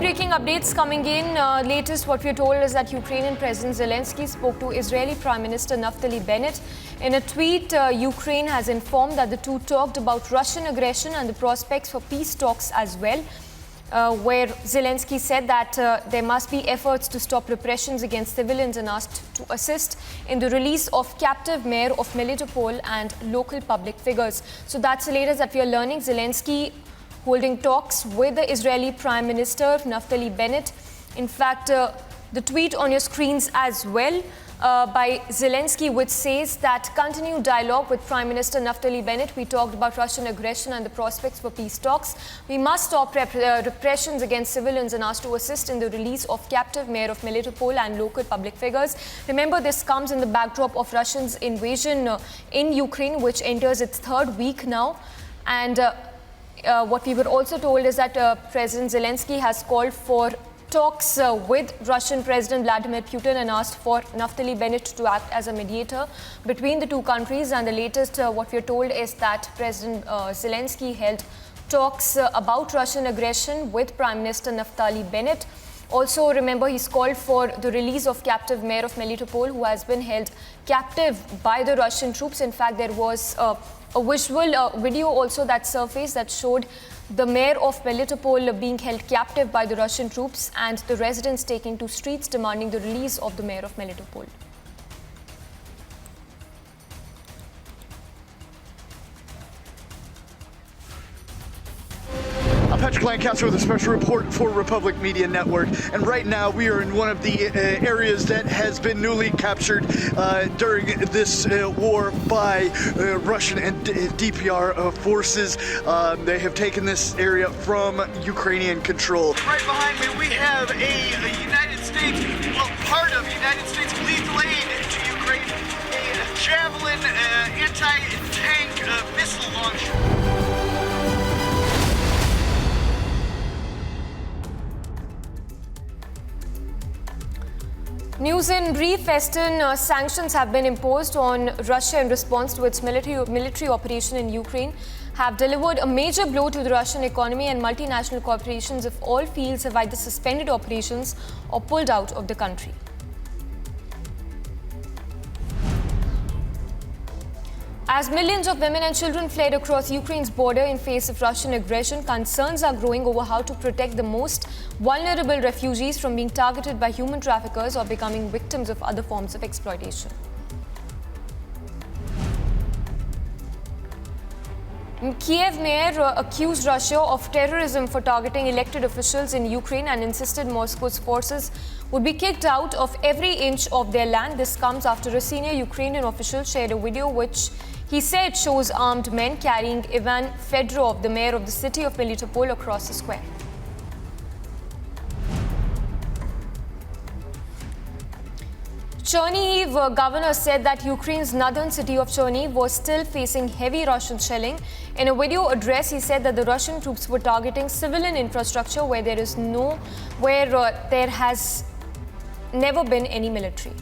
breaking updates coming in. Latest, what we're told is that Ukrainian President Zelenskyy spoke to Israeli Prime Minister Naftali Bennett. In a tweet, Ukraine has informed that the two talked about Russian aggression and the prospects for peace talks as well, where Zelenskyy said that there must be efforts to stop repressions against civilians and asked to assist in the release of captive mayor of Melitopol and local public figures. So that's the latest that we are learning. Zelenskyy holding talks with the Israeli Prime Minister Naftali Bennett. In fact, the tweet on your screens as well by Zelenskyy, which says that continued dialogue with Prime Minister Naftali Bennett. We talked about Russian aggression and the prospects for peace talks. We must stop repressions against civilians and ask to assist in the release of captive mayor of Melitopol and local public figures. Remember, this comes in the backdrop of Russia's invasion in Ukraine, which enters its third week now. And what we were also told is that President Zelenskyy has called for talks with Russian President Vladimir Putin and asked for Naftali Bennett to act as a mediator between the two countries. And the latest, what we're told is that President Zelenskyy held talks about Russian aggression with Prime Minister Naftali Bennett. Also, remember, he's called for the release of captive mayor of Melitopol, who has been held captive by the Russian troops. In fact, there was a visual video also that surfaced that showed the mayor of Melitopol being held captive by the Russian troops and the residents taking to streets demanding the release of the mayor of Melitopol. Patrick Lancaster with a special report for Republic Media Network, and right now we are in one of the areas that has been newly captured during this war by Russian and DPR forces. They have taken this area from Ukrainian control. Right behind me we have a United States, well, part of United States lethal aid to Ukraine, a Javelin anti-tank missile launcher. News in brief. Western sanctions have been imposed on Russia in response to its military operation in Ukraine, have delivered a major blow to the Russian economy, and multinational corporations of all fields have either suspended operations or pulled out of the country. As millions of women and children fled across Ukraine's border in face of Russian aggression, concerns are growing over how to protect the most vulnerable refugees from being targeted by human traffickers or becoming victims of other forms of exploitation. Kiev mayor accused Russia of terrorism for targeting elected officials in Ukraine and insisted Moscow's forces would be kicked out of every inch of their land. This comes after a senior Ukrainian official shared a video which he said shows armed men carrying Ivan Fedorov, the mayor of the city of Melitopol, across the square. Chernihiv governor said that Ukraine's northern city of Chernihiv was still facing heavy Russian shelling. In a video address, he said that the Russian troops were targeting civilian infrastructure where there has never been any military.